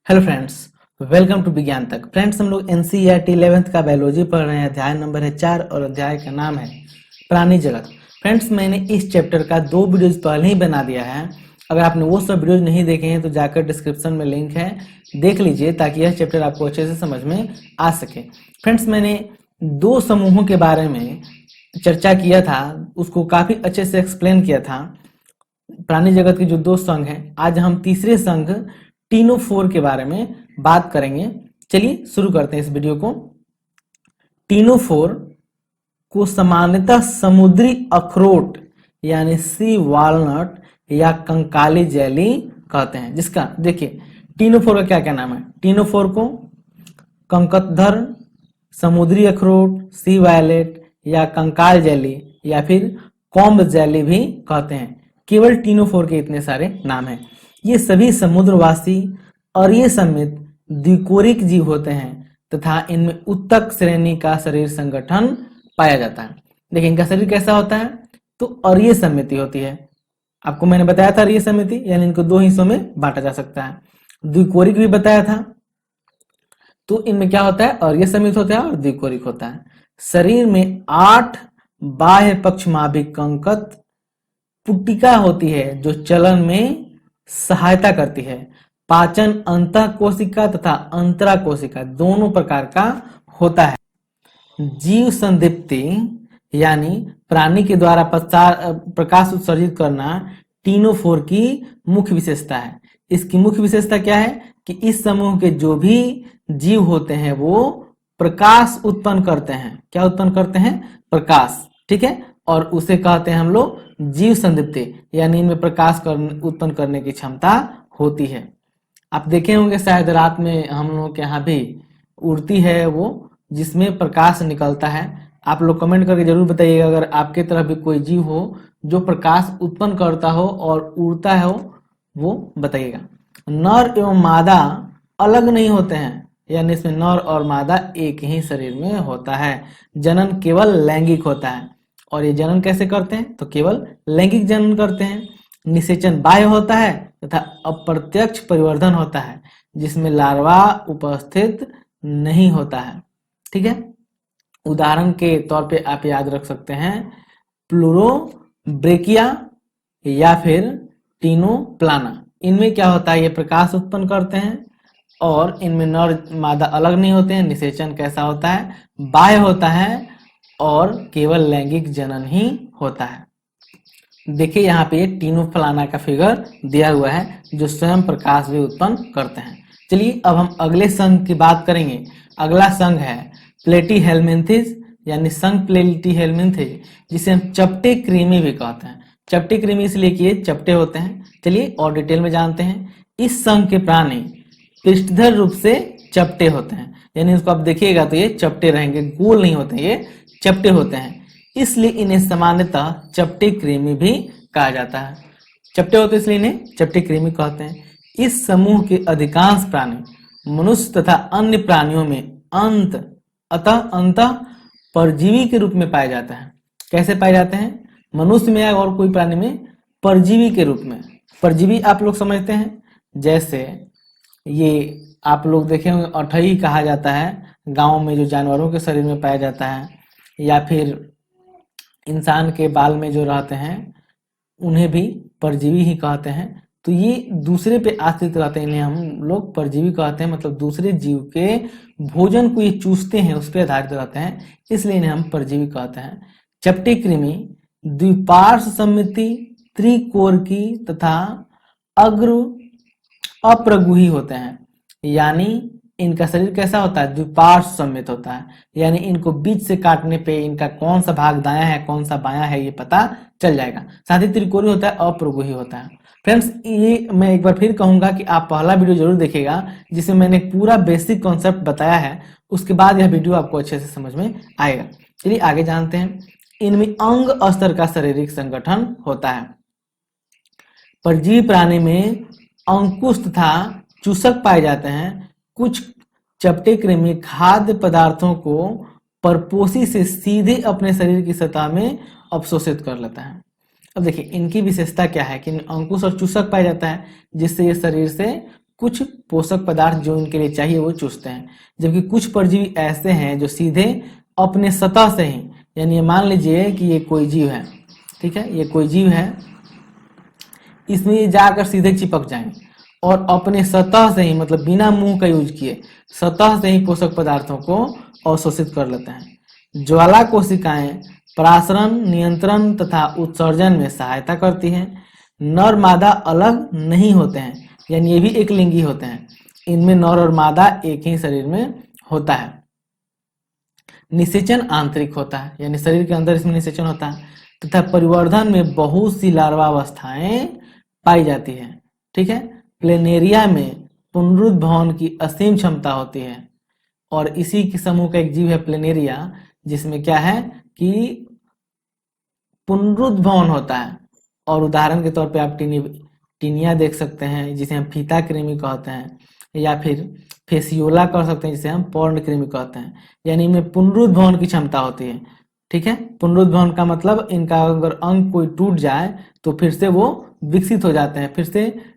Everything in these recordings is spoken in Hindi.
हेलो फ्रेंड्स, वेलकम टू विज्ञान तक। फ्रेंड्स, हम लोग एनसीईआरटी 11th का बायोलॉजी पढ़ रहे हैं। अध्याय नंबर है 4 और अध्याय का नाम है प्राणी जगत। फ्रेंड्स, मैंने इस चैप्टर का 2 वीडियोज पहले ही बना दिया है। अगर आपने वो सब वीडियोज नहीं देखे हैं तो जाकर डिस्क्रिप्शन में लिंक है, देख लीजिए ताकि यह चैप्टर आपको अच्छे से समझ में आ सके। फ्रेंड्स, मैंने 2 समूहों के बारे में चर्चा किया था, उसको काफी अच्छे से एक्सप्लेन किया था। प्राणी जगत के जो 2 संघ हैं, आज हम तीसरे संघ टीनोफोर के बारे में बात करेंगे। चलिए शुरू करते हैं इस वीडियो को। टीनोफोर को सामान्यतः समुद्री अखरोट यानी सी वॉलनट या कंकाली जेली कहते हैं। जिसका देखिए टीनोफोर का क्या क्या नाम है। टीनोफोर को कंकतधर, समुद्री अखरोट, सी वायलेट या कंकाल जेली या फिर कॉम्ब जेली भी कहते हैं। केवल टीनोफोर के इतने सारे नाम हैं। ये सभी समुद्रवासी और ये समेत द्विकोरिक जीव होते हैं तथा इनमें उत्तक श्रेणी का शरीर संगठन पाया जाता है। देखिए इनका शरीर कैसा होता है, तो अरीय समिति होती है। आपको मैंने बताया था अरीय समिति यानी इनको 2 हिस्सों में बांटा जा सकता है। द्विकोरिक भी बताया था। तो इनमें क्या होता है, अरीय समिति होता है और द्विकोरिक होता है। शरीर में 8 बाह्य पक्षमाभिक कंकत पुट्टिका होती है जो चलन में सहायता करती है। पाचन अंतः कोशिका तथा अंतरा कोशिका दोनों प्रकार का होता है। जीव संदीप्ति यानी प्राणी के द्वारा प्रकाश उत्सर्जित करना टीनोफोर की मुख्य विशेषता है। इसकी मुख्य विशेषता क्या है कि इस समूह के जो भी जीव होते हैं वो प्रकाश उत्पन्न करते हैं। क्या उत्पन्न करते हैं? प्रकाश। ठीक है, और उसे कहते हैं हम लोग जीव संदीप्ति, यानी इनमें प्रकाश उत्पन्न करने की क्षमता होती है। आप देखे होंगे शायद रात में हम लोग के यहाँ भी उड़ती है वो, जिसमें प्रकाश निकलता है। आप लोग कमेंट करके जरूर बताइएगा अगर आपके तरफ भी कोई जीव हो जो प्रकाश उत्पन्न करता हो और उड़ता हो, वो बताइएगा। नर एवं मादा अलग नहीं होते हैं, यानी इसमें नर और मादा एक ही शरीर में होता है। जनन केवल लैंगिक होता है। और ये जनन कैसे करते हैं, तो केवल लैंगिक जनन करते हैं। निषेचन बाह्य होता है तथा अप्रत्यक्ष परिवर्धन होता है जिसमें लार्वा उपस्थित नहीं होता है। ठीक है, उदाहरण के तौर पे आप याद रख सकते हैं प्लूरोब्रेकिया या फिर टीनोप्लाना। इनमें क्या होता है, ये प्रकाश उत्पन्न करते हैं और इनमें नर मादा अलग नहीं होते हैं। निषेचन कैसा होता है, बाह्य होता है और केवल लैंगिक जनन ही होता है। देखिए यहाँ पे टीनोप्लाना का फिगर दिया हुआ है जो स्वयं प्रकाश भी उत्पन्न करते हैं। चलिए अब हम अगले संघ की बात करेंगे। अगला संघ है प्लेटीहेल्मिन्थेस यानी संघ प्लेटीहेल्मिन्थेस, जिसे हम चपटे कृमि भी कहते हैं। चपटे कृमि इसलिए कि ये चपटे होते हैं। चलिए और डिटेल में जानते हैं। इस संघ के प्राणी पृष्ठधर रूप से चपटे होते हैं, यानी इसको आप देखिएगा तो ये चपटे रहेंगे, गोल नहीं होते, ये चपटे होते हैं। इसलिए इन्हें सामान्यतः चपटे कृमि भी कहा जाता है। चपटे होते इसलिए इन्हें चपटे कृमि कहते हैं। इस समूह के अधिकांश प्राणी मनुष्य तथा अन्य प्राणियों में अंतः परजीवी के रूप में पाए जाते हैं। कैसे पाए जाते हैं? मनुष्य में या और कोई प्राणी में परजीवी के रूप में। परजीवी आप लोग समझते हैं, जैसे ये आप लोग देखे होंगे अठई कहा जाता है, गांव में जो जानवरों के शरीर में पाया जाता है, या फिर इंसान के बाल में जो रहते हैं उन्हें भी परजीवी ही कहते हैं। तो ये दूसरे पे आश्रित रहते हैं, इन्हें हम लोग परजीवी कहते हैं। मतलब दूसरे जीव के भोजन को ये चूसते हैं, उस पर आधारित रहते हैं, इसलिए इन्हें हम परजीवी कहते हैं। चपटे कृमि द्विपार्श्व समिति, त्रिकोरकी तथा अग्र अप्रगुही होते हैं। यानी इनका शरीर कैसा होता है, द्विपार्श्व सममित होता है, यानी इनको बीच से काटने पे इनका कौन सा भाग दायां है कौन सा बायां है ये पता चल जाएगा। साथ ही त्रिकोणी होता है, अप्रगुही होता है। फ्रेंड्स, ये मैं एक बार फिर कहूंगा कि आप पहला वीडियो जरूर देखिएगा जिसमें मैंने पूरा बेसिक कॉन्सेप्ट बताया है। उसके बाद यह वीडियो आपको अच्छे से समझ में आएगा। चलिए आगे जानते हैं। इनमें अंग स्तर का शारीरिक संगठन होता है। परजीवी प्राणी में अंकुश तथा चूसक पाए जाते हैं। कुछ चपटे कृमि खाद्य पदार्थों को परपोषी से सीधे अपने शरीर की सतह में अवशोषित कर लेता है। अब देखिए इनकी विशेषता क्या है कि अंकुश और चूसक पाया जाता है, जिससे ये शरीर से कुछ पोषक पदार्थ जो इनके लिए चाहिए वो चूसते हैं, जबकि कुछ परजीवी ऐसे हैं जो सीधे अपने सतह से ही, यानी मान लीजिए कि ये कोई जीव है, ठीक है, ये कोई जीव है, इसमें ये जाकर सीधे चिपक जाएंगे और अपने सतह से ही, मतलब बिना मुंह का यूज किए सतह से ही पोषक पदार्थों को अवशोषित कर लेते हैं। ज्वाला कोशिकाएं परासरण, नियंत्रण तथा उत्सर्जन में सहायता करती हैं। नर मादा अलग नहीं होते हैं, यानी ये भी एक लिंगी होते हैं। इनमें नर और मादा एक ही शरीर में होता है। निषेचन आंतरिक होता है, यानी शरीर के अंदर इसमें निषेचन होता है, तथा परिवर्धन में बहुत सी लार्वावस्थाएं पाई जाती है। ठीक है, प्लेनेरिया में पुनरुद्भवन की असीम क्षमता होती है, और इसी के समूह का एक जीव है प्लेनेरिया, जिसमें क्या है कि पुनरुद्भवन होता है। और उदाहरण के तौर पे आप टीनिया देख सकते हैं, जिसे हम फीता कृमि कहते हैं, या फिर फेसियोला कर सकते हैं, जिसे हम पर्ण कृमि कहते हैं। यानी इनमें पुनरुद्भवन की क्षमता होती है। ठीक है, पुनरुद्भवन का मतलब इनका अगर अंग कोई टूट जाए तो फिर से वो विकसित हो जाते हैं, फिर से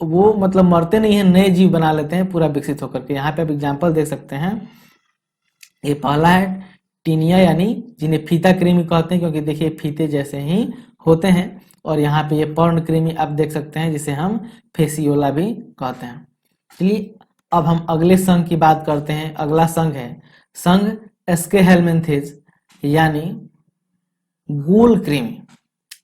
वो मतलब मरते नहीं है, नए जीव बना लेते हैं पूरा विकसित होकर के। यहाँ पे आप एग्जाम्पल देख सकते हैं। ये पहला है टीनिया, यानी जिन्हें फीता कृमि कहते हैं, क्योंकि देखिए फीते जैसे ही होते हैं। और यहाँ पे ये पर्ण कृमि आप देख सकते हैं, जिसे हम फेसियोला भी कहते हैं। चलिए अब हम अगले संघ की बात करते हैं। अगला संघ है संघ एस्केहेलमिन्थेज, यानी गोल कृमि।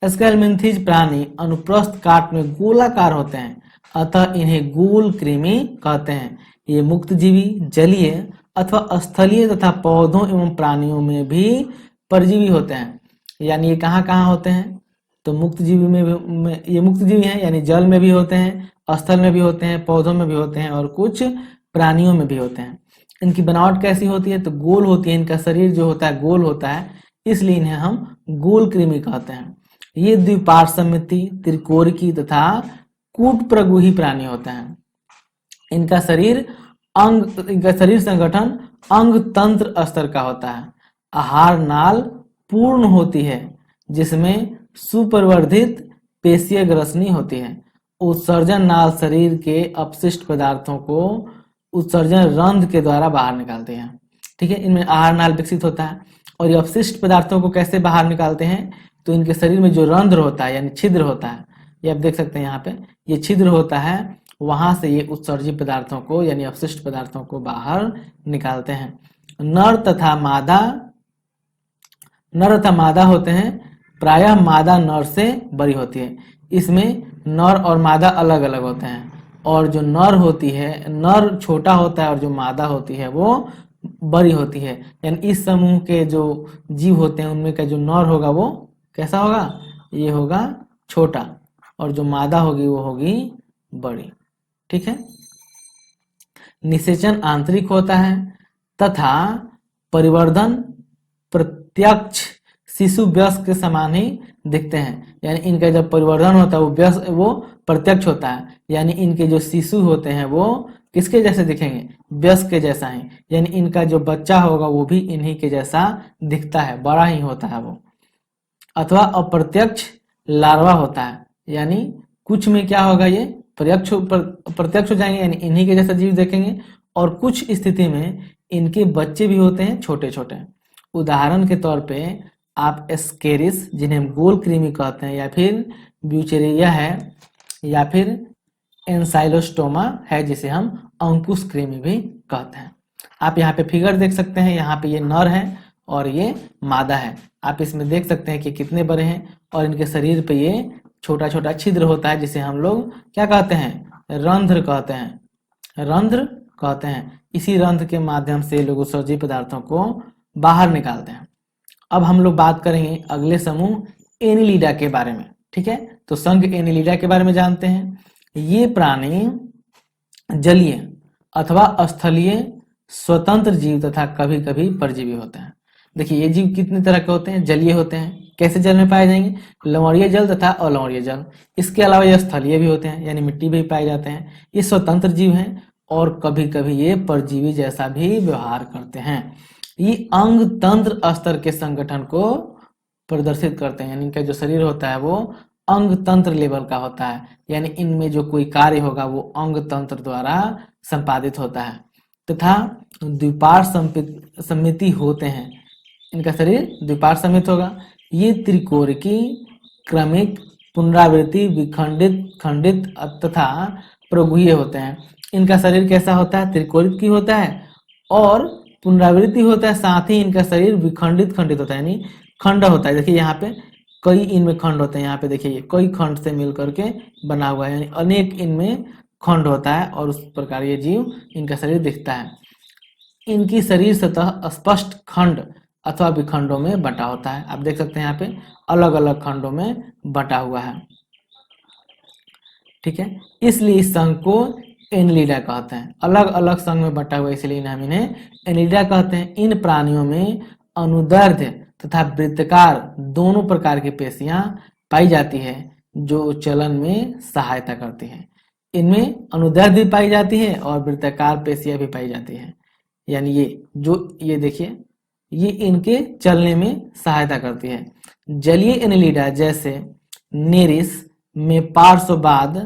एस्केहेलमिन्थेज प्राणी अनुप्रस्थ काट में गोलाकार होते हैं, अतः इन्हें गोल कृमि कहते हैं। ये मुक्तजीवी, जलीय अथवा स्थलीय तथा पौधों एवं प्राणियों में भी परजीवी होते हैं। यानी ये कहाँ कहाँ होते हैं? तो मुक्तजीवी में ये मुक्तजीवी हैं, यानी जल में भी होते हैं, स्थल में भी होते हैं, पौधों में भी होते हैं, और कुछ प्राणियों में भी होते हैं। इनकी बनावट कैसी होती है? तो गोल होती है। इनका शरीर जो होता है गोल होता है, इसलिए इन्हें हम गोल कृमि कहते हैं। ये द्विपार्श्वमिति, त्रिकोरिकी तथा कूट प्रगुही प्राणी होते हैं। इनका शरीर संगठन अंग तंत्र स्तर का होता है। आहार नाल पूर्ण होती है, जिसमें सुपरिवर्धित पेशीय ग्रसनी होती है। उत्सर्जन नाल शरीर के अपशिष्ट पदार्थों को उत्सर्जन रंध्र के द्वारा बाहर निकालते हैं। ठीक है, इनमें आहार नाल विकसित होता है। और ये अपशिष्ट पदार्थों को कैसे बाहर निकालते हैं? तो इनके शरीर में जो रंध्र होता है, यानी छिद्र होता है, ये आप देख सकते हैं यहाँ पे, ये छिद्र होता है, वहां से ये उत्सर्जित पदार्थों को, यानी अपशिष्ट पदार्थों को बाहर निकालते हैं। नर तथा मादा होते हैं। प्रायः मादा नर से बड़ी होती है। इसमें नर और मादा अलग अलग होते हैं, और जो नर होती है, नर छोटा होता है और जो मादा होती है वो बड़ी होती है। यानी इस समूह के जो जीव होते हैं उनमें का जो नर होगा वो कैसा होगा? ये होगा छोटा, और जो मादा होगी वो होगी बड़ी। ठीक है, निषेचन आंतरिक होता है तथा परिवर्धन प्रत्यक्ष शिशु वयस्क के समान ही दिखते हैं। यानी इनका जब परिवर्धन होता है वो प्रत्यक्ष होता है, यानी इनके जो शिशु होते हैं वो किसके जैसे दिखेंगे? वयस्क के जैसा ही। यानी इनका जो बच्चा होगा वो भी इन्हीं के जैसा दिखता है, बड़ा ही होता है वो। अथवा अप्रत्यक्ष लार्वा होता है, यानी कुछ में क्या होगा? ये प्रत्यक्ष हो जाएंगे, यानी इन्हीं के जैसा जीव देखेंगे। और कुछ स्थिति में इनके बच्चे भी होते हैं छोटे छोटे। उदाहरण के तौर पे आप एस्केरिस, जिन्हें हम गोल कृमि कहते हैं, या फिर ब्यूचेरिया है, या फिर एंसाइलोस्टोमा है, जिसे हम अंकुश कृमि भी कहते हैं। आप यहाँ पे फिगर देख सकते हैं, यहाँ पे ये नर है और ये मादा है। आप इसमें देख सकते हैं कि कितने बड़े हैं, और इनके शरीर पे ये छोटा छोटा छिद्र होता है, जिसे हम लोग क्या कहते हैं? रंध्र कहते हैं। रंध्र कहते हैं। इसी रंध्र के माध्यम से लोग उत्सर्जित पदार्थों को बाहर निकालते हैं। अब हम लोग बात करेंगे अगले समूह एनिलिडा के बारे में। ठीक है, तो संघ एनिलिडा के बारे में जानते हैं। ये प्राणी जलीय अथवा स्थलीय स्वतंत्र जीव तथा कभी कभी परजीवी होते हैं। देखिए ये जीव कितने तरह के होते हैं? जलीय होते हैं। कैसे जल में पाए जाएंगे? लवणीय जल तथा अलवणीय जल। इसके अलावा ये स्थलीय भी होते हैं, यानी मिट्टी में भी पाए जाते हैं। ये स्वतंत्र जीव हैं, और कभी कभी ये परजीवी जैसा भी व्यवहार करते हैं। ये अंग तंत्र स्तर के संगठन को प्रदर्शित करते हैं, यानी इनका जो शरीर होता है वो अंग तंत्र लेवल का होता है, यानी इनमें जो कोई कार्य होगा वो अंग तंत्र द्वारा संपादित होता है। तथा द्विपार्श समिति होते हैं, इनका शरीर द्विपार्श समित होगा। ये त्रिकोण की क्रमिक पुनरावृत्ति विखंडित खंडित तथा प्रगुह्य होते हैं। इनका शरीर कैसा होता है? त्रिकोणित की होता है और पुनरावृत्ति होता है, साथ ही इनका शरीर विखंडित खंडित होता है, यानी खंड होता है। देखिए यहाँ पे कई इनमें खंड होते हैं, यहाँ पे देखिए कई खंड से मिल करके बना हुआ है, यानी अनेक इनमें खंड होता है और उस प्रकार ये जीव इनका शरीर दिखता है। इनकी शरीर सतह स्पष्ट खंड अथवा विखंडों में बटा होता है। आप देख सकते हैं यहाँ पे अलग अलग खंडों में बटा हुआ है, ठीक है। इसलिए इस संघ को एनिलिडा कहते हैं, अलग अलग संघ में बटा हुआ, इसलिए हम इन्हें एनिलिडा कहते हैं। इन प्राणियों में अनुदैर्ध्य तथा वृत्ताकार दोनों प्रकार की पेशियां पाई जाती है जो चलन में सहायता करती है। इनमें अनुदैर्ध्य भी पाई जाती है और वृत्ताकार पेशियां भी पाई जाती है, यानी ये देखिए ये इनके चलने में सहायता करती है। जलीय एनिलिडा जैसे नेरिस में पार्श्ववाद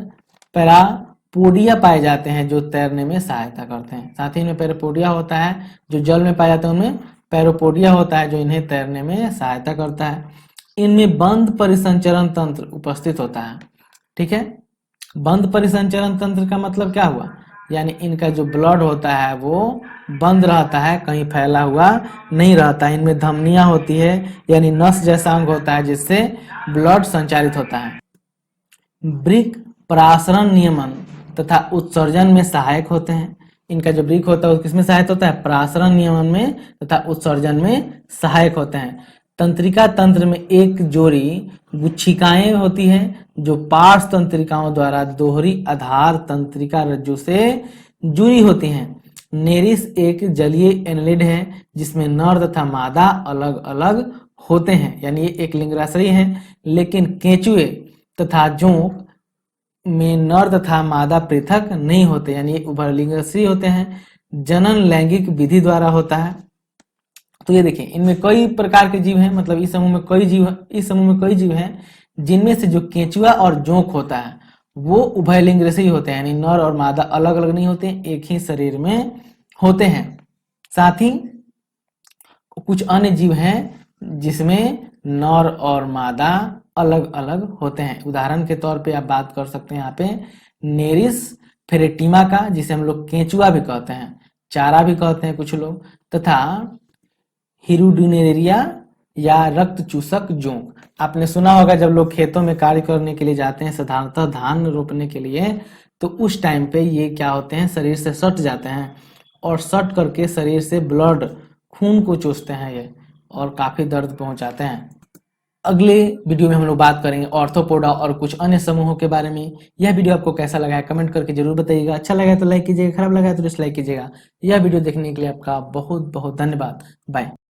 पैरापोडिया पाए जाते हैं जो तैरने में सहायता करते हैं। साथ ही इनमें पैरापोडिया होता है, जो जल में पाए जाते हैं उनमें पैरापोडिया होता है जो इन्हें तैरने में सहायता करता है। इनमें बंद परिसंचरण तंत्र उपस्थित होता है, ठीक है। बंद परिसंचरण तंत्र का मतलब क्या हुआ? यानी इनका जो ब्लड होता है वो बंद रहता है, कहीं फैला हुआ नहीं रहता। इनमें धमनियां होती है, यानी नस जैसा अंग होता है जिससे ब्लड संचारित होता है। वृक्क परासरण नियमन तथा उत्सर्जन में सहायक होते हैं। इनका जो वृक्क होता है वो किसमें सहायक होता है? परासरण नियमन में तथा उत्सर्जन में सहायक होते हैं। तंत्रिका तंत्र में एक जोड़ी गुच्छिकाएं होती हैं जो पार्श्व तंत्रिकाओं द्वारा दोहरी आधार तंत्रिका रज्जु से जुड़ी होती हैं। नेरिस एक जलीय एनिलिड है जिसमें नर तथा मादा अलग अलग होते हैं, यानी ये एक लिंगाश्रयी है। लेकिन केंचुए तथा जोंक में नर तथा मादा पृथक नहीं होते, यानी ये उभयलिंगाश्रयी होते हैं। जनन लैंगिक विधि द्वारा होता है। तो ये देखिए इनमें कई प्रकार के जीव हैं, मतलब इस समूह में कई जीव हैं जिनमें से जो केंचुआ और जोंक होता है वो उभयलिंगाश्रयी होते हैं, यानी नर और मादा अलग अलग नहीं होते, एक ही शरीर में होते हैं। साथ ही कुछ अन्य जीव हैं जिसमें नर और मादा अलग अलग होते हैं। उदाहरण के तौर पे आप बात कर सकते हैं यहाँ पे नेरिस फेरेटिमा का, जिसे हम लोग केंचुआ भी कहते हैं, चारा भी कहते हैं कुछ लोग, तथा हिरुडिनेरिया या रक्त चूसक जोंक। आपने सुना होगा जब लोग खेतों में कार्य करने के लिए जाते हैं, साधारणतः धान रोपने के लिए, तो उस टाइम पे ये क्या होते हैं, शरीर से सट जाते हैं और सट करके शरीर से ब्लड खून को चूसते हैं ये, और काफी दर्द पहुंचाते हैं। अगले वीडियो में हम लोग बात करेंगे ऑर्थोपोडा और कुछ अन्य समूहों के बारे में। यह वीडियो आपको कैसा लगा है कमेंट करके जरूर बताइएगा। अच्छा लगा तो लाइक कीजिएगा, खराब लगा तो डिसलाइक कीजिएगा। यह वीडियो देखने के लिए आपका बहुत बहुत धन्यवाद। बाय।